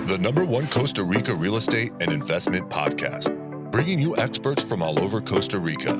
the #1 Costa Rica real estate and investment podcast, bringing you experts from all over Costa Rica.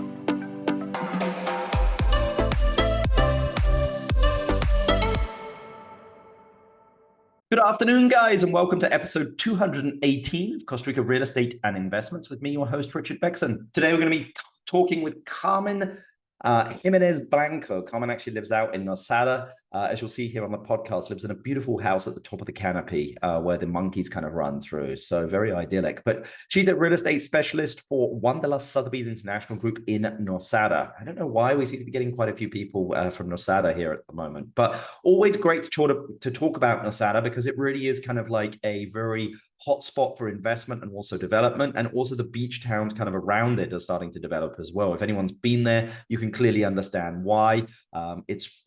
Good afternoon, guys, and welcome to episode 218 of Costa Rica Real Estate and Investments with me, your host, Richard Bexon. Today, we're going to be talking with Carmen Jimenez Blanco. Carmen actually lives out in Nosara. As you'll see here on the podcast, lives in a beautiful house at the top of the canopy where the monkeys kind of run through. So very idyllic. But she's a real estate specialist for Wunderlust Sotheby's International Group in Nosara. I don't know why we seem to be getting quite a few people from Nosara here at the moment, but always great to talk about Nosara because it really is kind of like a very hotspot for investment and also development, and also the beach towns kind of around it are starting to develop as well. If anyone's been there, you can clearly understand why.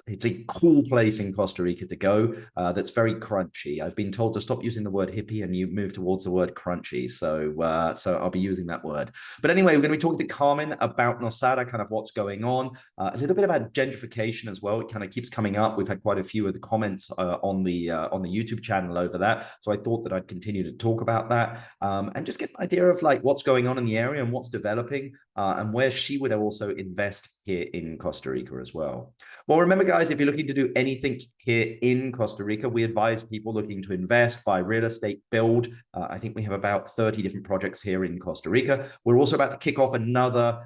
It's a cool place in Costa Rica to go that's very crunchy. I've been told to stop using the word hippie and you move towards the word crunchy. So I'll be using that word. But anyway, we're going to be talking to Carmen about Nosara, kind of what's going on, a little bit about gentrification as well. It kind of keeps coming up. We've had quite a few of the comments on the YouTube channel over that. So I thought that I'd continue to talk about that and just get an idea of like what's going on in the area and what's developing and where she would also invest here in Costa Rica as well. Well, remember, guys, if you're looking to do anything here in Costa Rica, we advise people looking to invest, buy real estate, build. I think we have about 30 different projects here in Costa Rica. We're also about to kick off another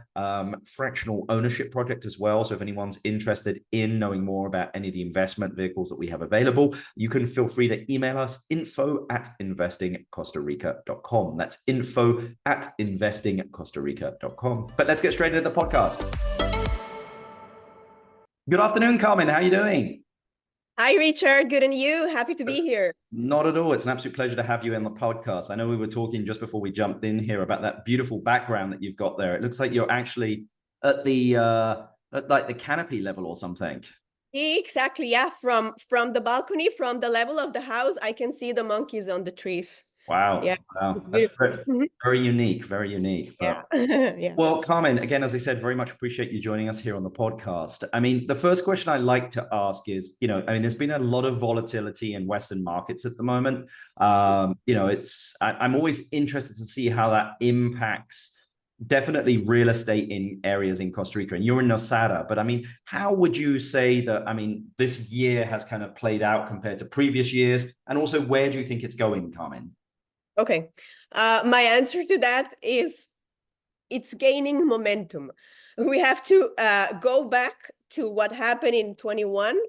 fractional ownership project as well. So if anyone's interested in knowing more about any of the investment vehicles that we have available, you can feel free to email us info@investingcostarica.com. That's info@investingcostarica.com. But let's get straight into the podcast. Good afternoon, Carmen. How are you doing? Hi, Richard. Good, and you? Happy to be here. Not at all. It's an absolute pleasure to have you in the podcast. I know we were talking just before we jumped in here about that beautiful background that you've got there. It looks like you're actually at the like the canopy level or something. Exactly. Yeah. From the balcony, from the level of the house, I can see the monkeys on the trees. Wow. Yeah. Wow. It's beautiful. Very unique. Very unique. Yeah. Yeah. Well, Carmen, again, as I said, very much appreciate you joining us here on the podcast. I mean, the first question I like to ask is, there's been a lot of volatility in Western markets at the moment. I'm always interested to see how that impacts definitely real estate in areas in Costa Rica, and you're in Nosara, but I mean, how would you say that, this year has kind of played out compared to previous years? And also, where do you think it's going, Carmen? Okay. My answer to that is it's gaining momentum. We have to go back to what happened in 21.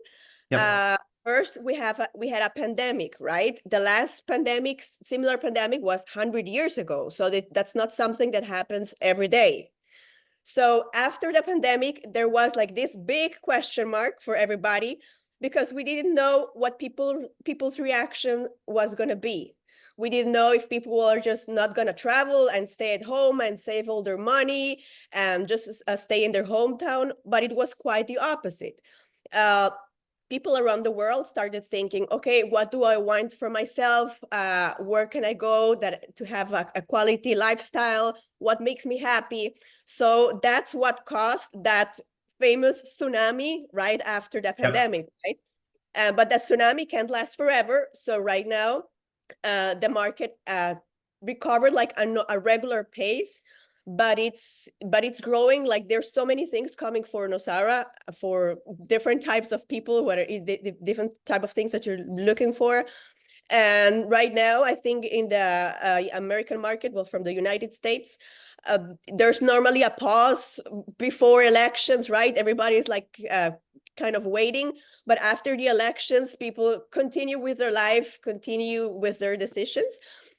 Yep. First, we had a pandemic, right? The last pandemic, similar pandemic, was 100 years ago. So that's not something that happens every day. So after the pandemic, there was like this big question mark for everybody because we didn't know what people's reaction was going to be. We didn't know if people were just not going to travel and stay at home and save all their money and just stay in their hometown. But it was quite the opposite. People around the world started thinking, okay, what do I want for myself? Where can I go to have a quality lifestyle? What makes me happy? So that's what caused that famous tsunami right after the pandemic, right? But that tsunami can't last forever. So right now, the market recovered like a regular pace, but it's growing. Like there's so many things coming for Nosara for different types of people, whether the different type of things that you're looking for. And right now, I think in the American market, well, from the United States, there's normally a pause before elections, right? Everybody's like kind of waiting. But after the elections, people continue with their life, continue with their decisions.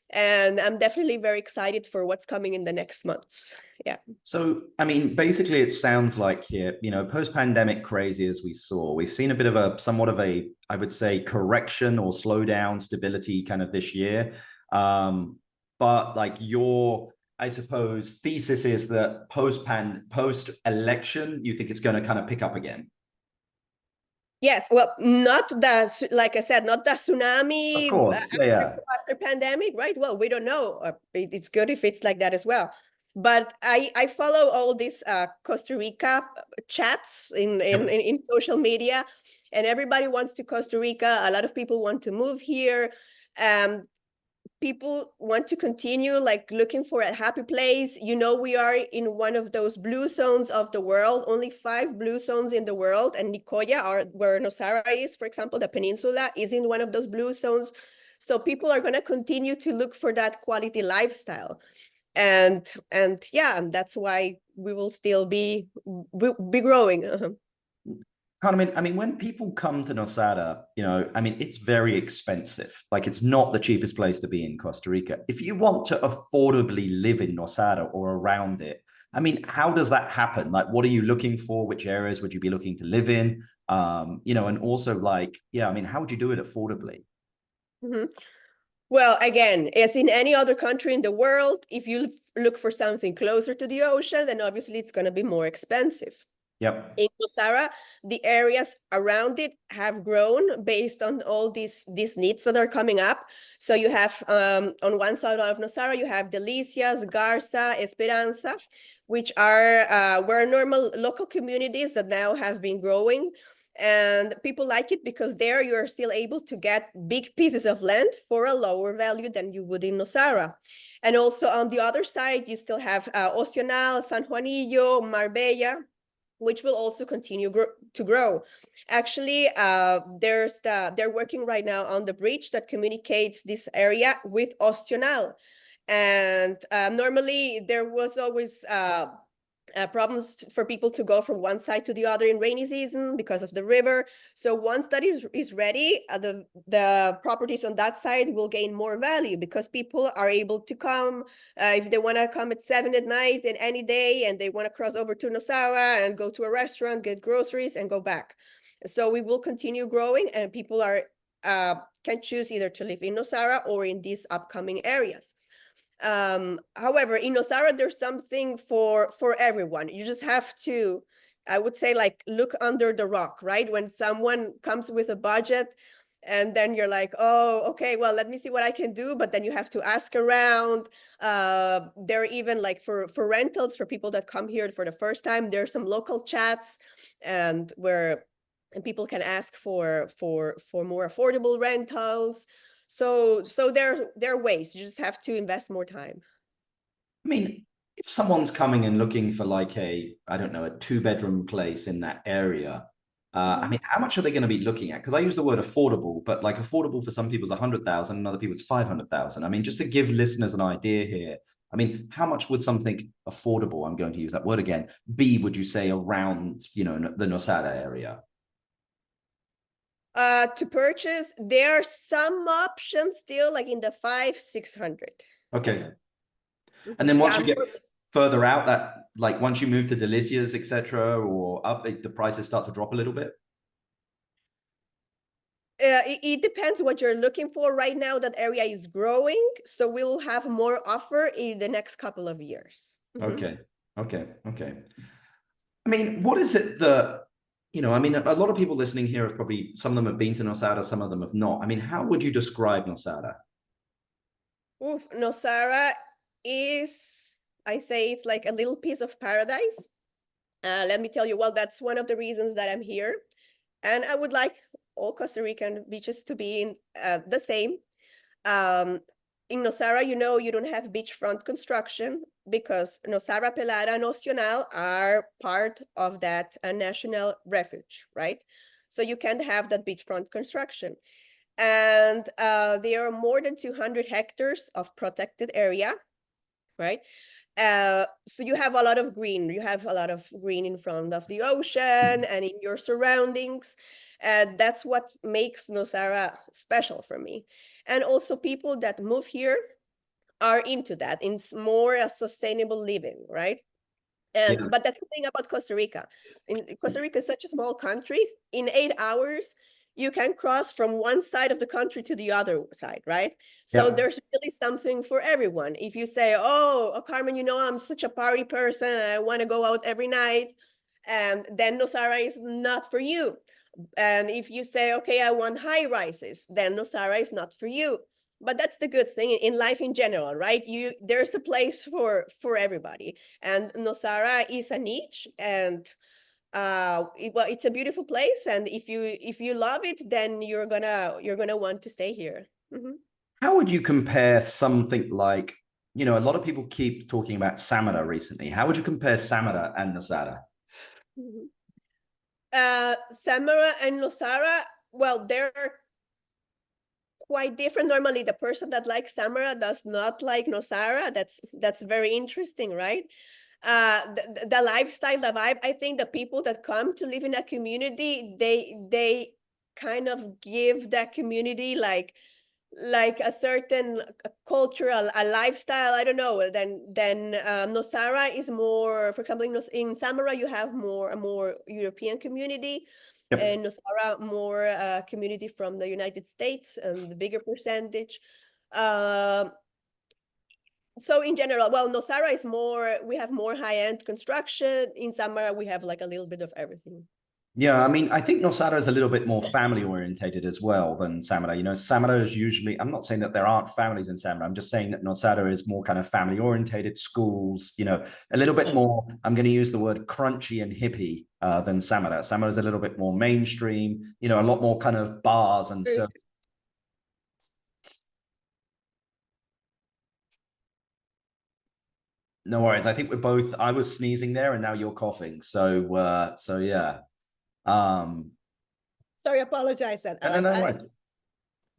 And I'm definitely very excited for what's coming in the next months. Yeah. So, basically it sounds like here, post-pandemic crazy as we saw, we've seen a bit of somewhat of a, I would say, correction or slowdown stability kind of this year. But like I suppose, thesis is that post-election, you think it's going to kind of pick up again? Yes, well, like I said, not the tsunami. Of course, after pandemic, right? Well, we don't know. It's good if it's like that as well. But I follow all these Costa Rica chats in social media, and everybody wants to Costa Rica. A lot of people want to move here. people want to continue like looking for a happy place. We are in one of those blue zones of the world, only 5 blue zones in the world, and Nicoya, where Nosara is, for example, the peninsula is in one of those blue zones. So people are going to continue to look for that quality lifestyle. And that's why we will still be growing. Carmen, I mean, when people come to Nosara, it's very expensive. Like, it's not the cheapest place to be in Costa Rica. If you want to affordably live in Nosara or around it, I mean, how does that happen? Like, what are you looking for? Which areas would you be looking to live in? And also how would you do it affordably? Mm-hmm. Well, again, as in any other country in the world, if you look for something closer to the ocean, then obviously it's going to be more expensive. Yep. In Nosara, the areas around it have grown based on all these needs that are coming up. So you have on one side of Nosara, you have Delicias, Garza, Esperanza, which are were normal local communities that now have been growing. And people like it because there you're still able to get big pieces of land for a lower value than you would in Nosara. And also on the other side, you still have Ocional, San Juanillo, Marbella, which will also continue to grow. Actually, they're working right now on the bridge that communicates this area with Ocional. And normally there was always problems for people to go from one side to the other in rainy season because of the river. So once that is ready, the properties on that side will gain more value because people are able to come if they want to come at 7 at night and any day, and they want to cross over to Nosara and go to a restaurant, get groceries, and go back. So we will continue growing, and people can choose either to live in Nosara or in these upcoming areas. However, in Nosara, there's something for everyone. You just have to, I would say, like, look under the rock, right? When someone comes with a budget and then you're like, oh, okay, well, let me see what I can do. But then you have to ask around. There are even like for rentals for people that come here for the first time, there's some local chats and people can ask for more affordable rentals. So there are ways. You just have to invest more time. I mean, if someone's coming and looking for like a 2-bedroom place in that area, I mean, how much are they going to be looking at? Because I use the word affordable, but like affordable for some people is 100,000, and other people it's 500,000. I mean, just to give listeners an idea here, I mean, how much would something affordable, I'm going to use that word again, be, would you say, around, the Nosara area? To purchase, there are some options still like in the 500-600. Okay. And then once you get further out, that like once you move to Delicias, etc., or up, the prices start to drop a little bit. It depends what you're looking for. Right now, that area is growing, so we'll have more offer in the next couple of years. Okay. I mean, what is it that, I mean, a lot of people listening here have probably, some of them have been to Nosara, some of them have not. I mean, how would you describe Nosara? Nosara is, I say, it's like a little piece of paradise. Let me tell you, well, that's one of the reasons that I'm here. And I would like all Costa Rican beaches to be the same. In Nosara, you don't have beachfront construction because Nosara, Pelada, and Ocional are part of that national refuge, right? So you can't have that beachfront construction. And there are more than 200 hectares of protected area, right? So you have a lot of green. You have a lot of green in front of the ocean and in your surroundings. And that's what makes Nosara special for me. And also people that move here are into that. It's more a sustainable living, right? And but that's the thing about Costa Rica. Costa Rica is such a small country. In 8 hours, you can cross from one side of the country to the other side, right? So there's really something for everyone. If you say, oh, Carmen, I'm such a party person and I want to go out every night, and then Nosara is not for you. And if you say, okay, I want high rises, then Nosara is not for you. But that's the good thing in life in general, right? There's a place for everybody, and Nosara is a niche, and it's a beautiful place, and if you love it, then you're gonna want to stay here. how would you compare something like, you know, a lot of people keep talking about Samara recently. How would you compare Samara and Nosara? Samara and Nosara, well, they're quite different. Normally, the person that likes Samara does not like Nosara. That's very interesting, right? The lifestyle, the vibe. I think the people that come to live in a community, they kind of give that community like a certain cultural, a lifestyle. I don't know. Then Nosara is more, for example, in Samara you have a more European community. Yep. And Nosara more community from the United States, and the bigger percentage. So in general, well, Nosara is more, we have more high-end construction. In Samara, we have like a little bit of everything. Yeah, I mean, I think Nosara is a little bit more family orientated as well than Samara. You know, Samara is usually, I'm not saying that there aren't families in Samara. I'm just saying that Nosara is more kind of family orientated, schools, you know, a little bit more, I'm going to use the word crunchy and hippie than Samara. Samara is a little bit more mainstream, you know, a lot more kind of bars and so. No worries. I think we're both, I was sneezing there and now you're coughing. So yeah. Sorry, apologize that. No worries.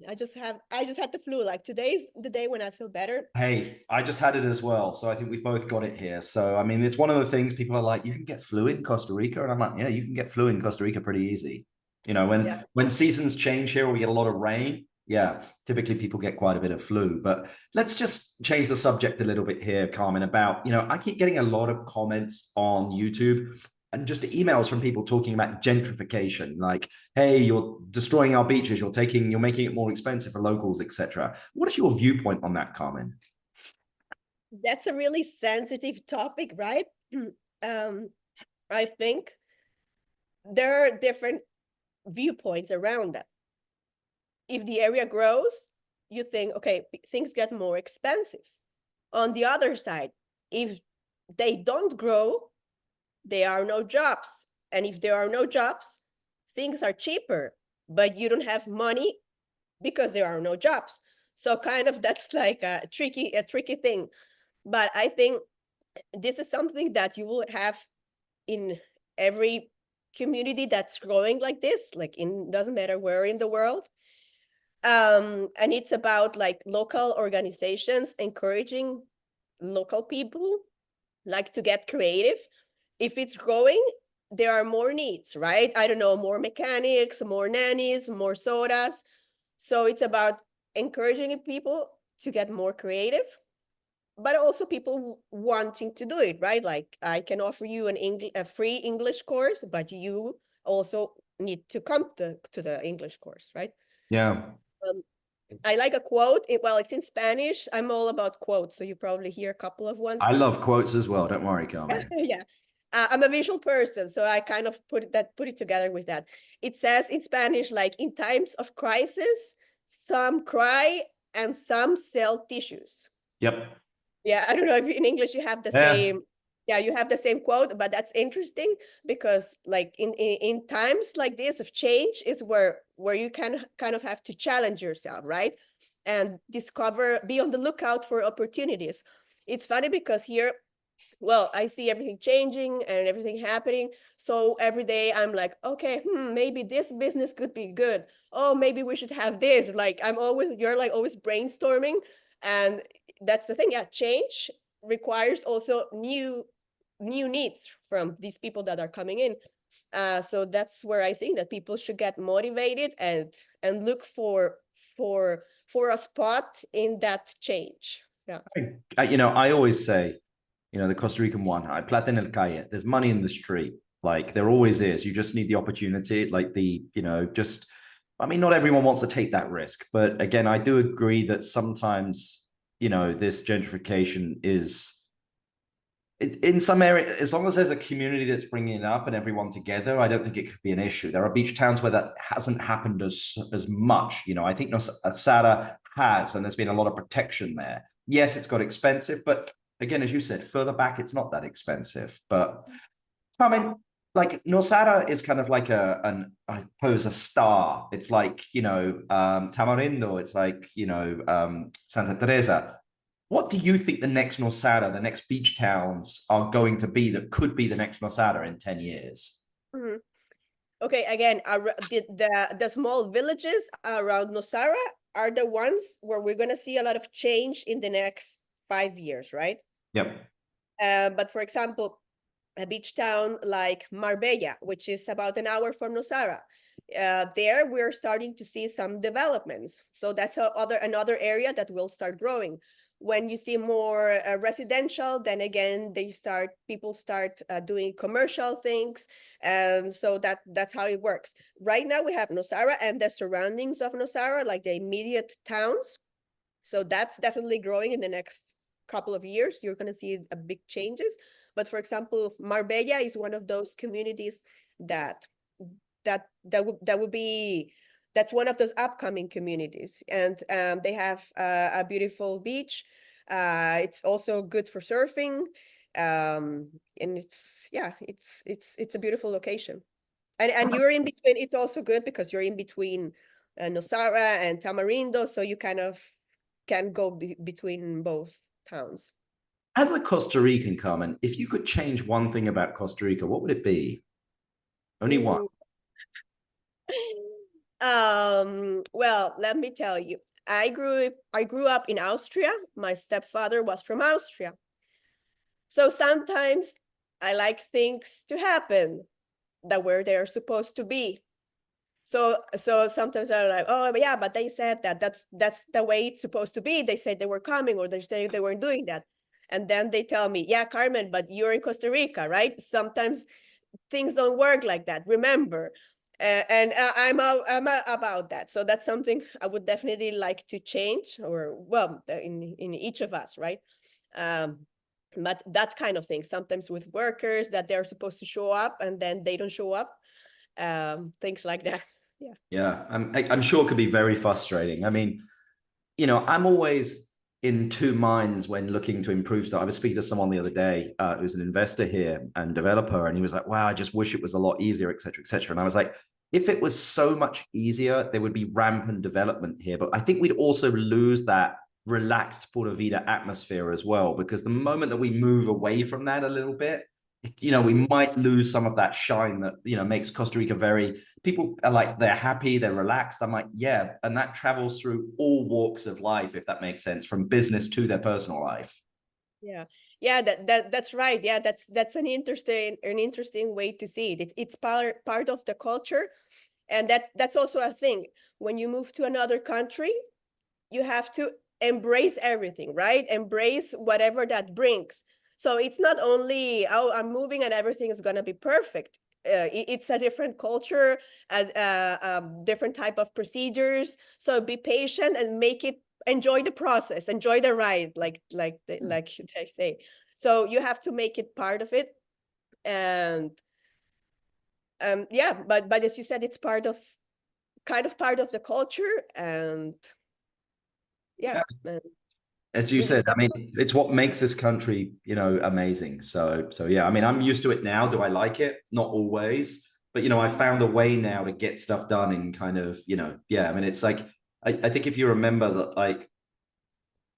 I just had the flu. Like, today's the day when I feel better. Hey, I just had it as well. So I think we've both got it here. So, I mean, it's one of the things people are like, you can get flu in Costa Rica. And I'm like, yeah, you can get flu in Costa Rica pretty easy. You know, when seasons change here, or we get a lot of rain, yeah, typically people get quite a bit of flu. But let's just change the subject a little bit here, Carmen, about, you know, I keep getting a lot of comments on YouTube and just emails from people talking about gentrification, like, hey, you're destroying our beaches, you're making it more expensive for locals, etc. What is your viewpoint on that, Carmen? That's a really sensitive topic, right? I think there are different viewpoints around that. If the area grows, you think, okay, things get more expensive. On the other side, if they don't grow, there are no jobs. And if there are no jobs, things are cheaper, but you don't have money because there are no jobs. So kind of that's like a tricky thing. But I think this is something that you will have in every community that's growing like this, like doesn't matter where in the world. And it's about like local organizations encouraging local people like to get creative. If it's growing, there are more needs, right? I don't know, more mechanics, more nannies, more sodas. So it's about encouraging people to get more creative, but also people wanting to do it, right? Like, I can offer you a free English course, but you also need to come to the English course, right? Yeah. I like a quote. Well, it's in Spanish. I'm all about quotes, so you probably hear a couple of ones. I love quotes as well. Don't worry, Carmen. Yeah. I'm a visual person, so I kind of put it together with that. It says in Spanish, like, in times of crisis, some cry and some sell tissues. Yep. Yeah, I don't know if in English you have the same. Yeah, you have the same quote, but that's interesting because, like, in times like this of change is where you can kind of have to challenge yourself, right? And be on the lookout for opportunities. It's funny because here, well, I see everything changing and everything happening. So every day I'm like, okay, maybe this business could be good. Oh, maybe we should have this. Like, you're like always brainstorming. And that's the thing. Yeah, change requires also new needs from these people that are coming in. So that's where I think that people should get motivated and look for a spot in that change. Yeah. I always say, the Costa Rican one, plata en el calle, there's money in the street. Like, there always is. You just need the opportunity, like not everyone wants to take that risk. But again, I do agree that sometimes, this gentrification is, in some area, as long as there's a community that's bringing it up and everyone together, I don't think it could be an issue. There are beach towns where that hasn't happened as much. I think Nosara has, and there's been a lot of protection there. Yes, it's got expensive, but again, as you said, further back, it's not that expensive. But Carmen, like Nosara is kind of like I suppose a star. It's like, Tamarindo, it's like, Santa Teresa. What do you think the next Nosara, the next beach towns are going to be that could be the next Nosara in 10 years? Mhm. Okay, again, the small villages around Nosara are the ones where we're going to see a lot of change in the next 5 years, right? Yep. But for example, a beach town like Marbella, which is about an hour from Nosara, there we're starting to see some developments. So that's another area that will start growing. When you see more residential, then again people start doing commercial things, and so that's how it works. Right now we have Nosara and the surroundings of Nosara, like the immediate towns. So that's definitely growing in the next couple of years. You're going to see a big changes. But for example, Marbella is one of those communities that would be, that's one of those upcoming communities, and they have a beautiful beach. It's also good for surfing, and it's a beautiful location. And you're in between. It's also good because you're in between Nosara and Tamarindo, so you kind of can go between both towns. As a Costa Rican, Carmen, if you could change one thing about Costa Rica, what would it be? Only one. Well, let me tell you, I grew up in Austria. My stepfather was from Austria. So sometimes I like things to happen that where they're supposed to be. So sometimes I'm like, oh yeah, but they said that's the way it's supposed to be. They said they were coming, or they said they weren't doing that. And then they tell me, yeah, Carmen, but you're in Costa Rica, right? Sometimes things don't work like that. Remember, and I'm about that. So that's something I would definitely like to change, or well, in each of us, right? But that kind of thing. Sometimes with workers that they're supposed to show up and then they don't show up. Things like that. Yeah. Yeah, I'm sure it could be very frustrating. I mean, I'm always in two minds when looking to improve stuff. I was speaking to someone the other day who's an investor here and developer, and he was like, wow, I just wish it was a lot easier, et cetera, et cetera. And I was like, if it was so much easier, there would be rampant development here. But I think we'd also lose that relaxed Pura Vida atmosphere as well, because the moment that we move away from that a little bit, we might lose some of that shine that, makes Costa Rica very, people are like, they're happy, they're relaxed. I'm like, yeah. And that travels through all walks of life, if that makes sense, from business to their personal life. Yeah. Yeah, that's right. Yeah, that's an interesting way to see it. It's part of the culture. And that's also a thing. When you move to another country, you have to embrace everything, right? Embrace whatever that brings. So it's not only, oh, I'm moving and everything is going to be perfect. It's a different culture, different type of procedures. So be patient and enjoy the process, enjoy the ride, like they say. So you have to make it part of it. And yeah, but as you said, it's kind of part of the culture. And yeah. As you said, I mean, it's what makes this country, amazing. So yeah, I mean, I'm used to it now. Do I like it? Not always, but I found a way now to get stuff done in kind of, yeah. I mean, it's like I think if you remember that, like,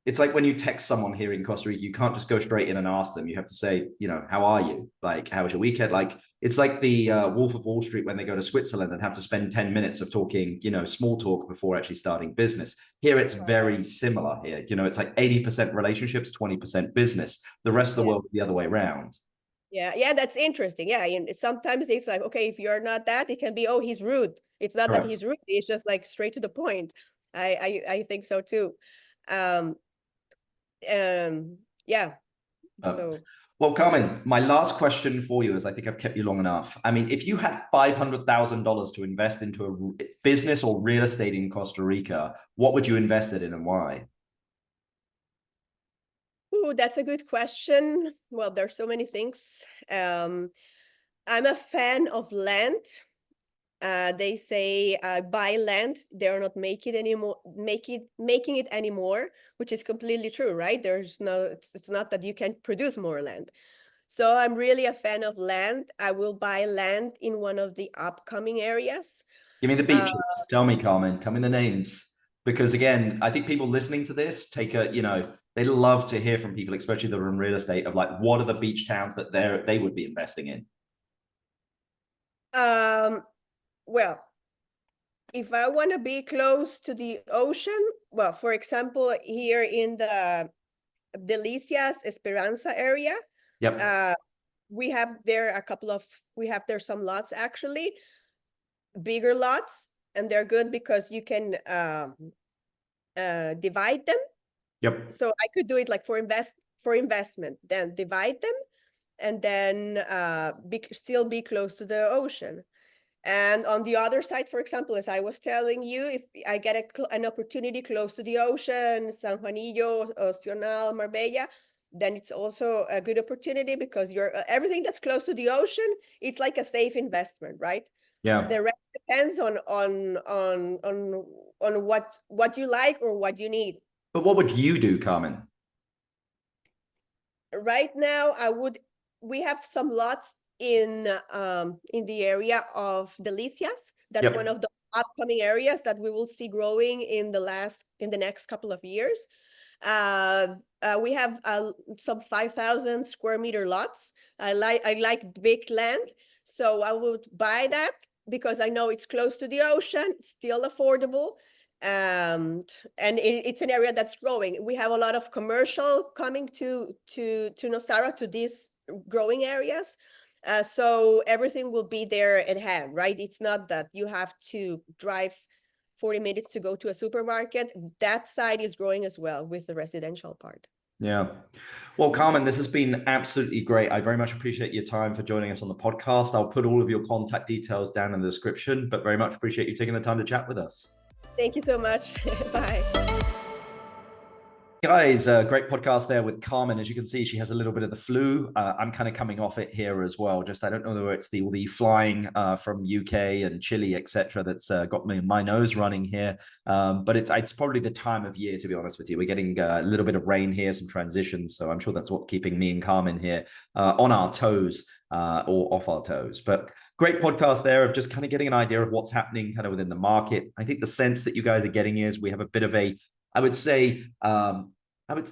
it's like when you text someone here in Costa Rica, you can't just go straight in and ask them. You have to say, how are you? Like, how was your weekend? Like, it's like the Wolf of Wall Street when they go to Switzerland and have to spend 10 minutes of talking, small talk before actually starting business. Here, it's very similar here. It's like 80% relationships, 20% business. The rest of the world, the other way around. Yeah, that's interesting. Yeah, and sometimes it's like, okay, if you're not that, it can be, oh, he's rude. It's not that he's rude. It's just like straight to the point. I think so too. Yeah. So well, Carmen, my last question for you is, I think I've kept you long enough. I mean, if you had $500,000 to invest into a business or real estate in Costa Rica, what would you invest it in and why? Oh, that's a good question. Well, there's so many things. I'm a fan of land. They say buy land, they're not making it anymore, which is completely true, right? It's not that you can't produce more land. So I'm really a fan of land. I will buy land in one of the upcoming areas. Give me the beaches. Tell me, Carmen. Tell me the names. Because again, I think people listening to this they love to hear from people, especially that are in real estate, of like, what are the beach towns that they would be investing in? Well, if I want to be close to the ocean, well, for example, here in the Delicias Esperanza area, we have there some lots, actually, bigger lots, and they're good because you can divide them. Yep. So I could do it like for investment, then divide them, and then still be close to the ocean. And on the other side, for example, as I was telling you, if I get an opportunity close to the ocean, San Juanillo, Ostional, Marbella, then it's also a good opportunity because everything that's close to the ocean, it's like a safe investment, right? Yeah. The rest depends on what you like or what you need. But what would you do, Carmen? Right now, we have some lots in the area of Delicias. That's one of the upcoming areas that we will see growing in the next couple of years. We have some 5,000 square meter lots. I like big land, so I would buy that because I know it's close to the ocean, still affordable, and it's an area that's growing. We have a lot of commercial coming to Nosara, to these growing areas. So everything will be there at hand, right? It's not that you have to drive 40 minutes to go to a supermarket. That side is growing as well with the residential part. Yeah. Well, Carmen, this has been absolutely great. I very much appreciate your time for joining us on the podcast. I'll put all of your contact details down in the description, but very much appreciate you taking the time to chat with us. Thank you so much. Bye. Guys, great podcast there with Carmen. As you can see, she has a little bit of the flu. I'm kind of coming off it here as well. Just, I don't know whether it's all the flying from UK and Chile, etc., that's got my nose running here. But it's probably the time of year, to be honest with you. We're getting a little bit of rain here, some transitions. So I'm sure that's what's keeping me and Carmen here on our toes or off our toes. But great podcast there of just kind of getting an idea of what's happening kind of within the market. I think the sense that you guys are getting is we have a bit of I would say,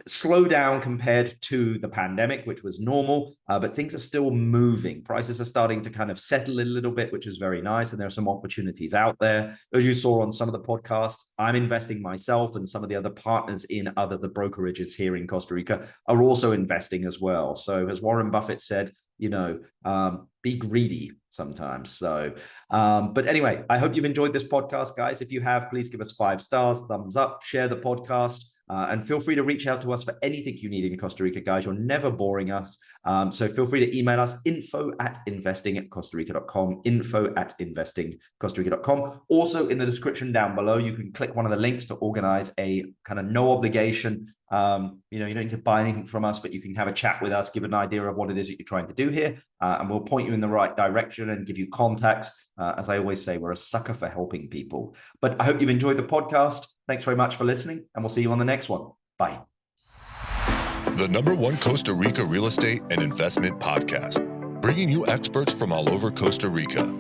slow down compared to the pandemic, which was normal, but things are still moving. Prices are starting to kind of settle a little bit, which is very nice. And there are some opportunities out there. As you saw on some of the podcasts, I'm investing myself, and some of the other partners in the brokerages here in Costa Rica are also investing as well. So as Warren Buffett said, be greedy sometimes. So, but anyway, I hope you've enjoyed this podcast, guys. If you have, please give us 5 stars, thumbs up, share the podcast. And feel free to reach out to us for anything you need in Costa Rica, guys. You're never boring us. So feel free to email us info@investing@costarica.com, info@investingcostarica.com. Also in the description down below, you can click one of the links to organize a kind of no obligation. You don't need to buy anything from us, but you can have a chat with us, give an idea of what it is that you're trying to do here. And we'll point you in the right direction and give you contacts. As I always say, we're a sucker for helping people. But I hope you've enjoyed the podcast. Thanks very much for listening, and we'll see you on the next one. Bye. The #1 Costa Rica real estate and investment podcast, bringing you experts from all over Costa Rica.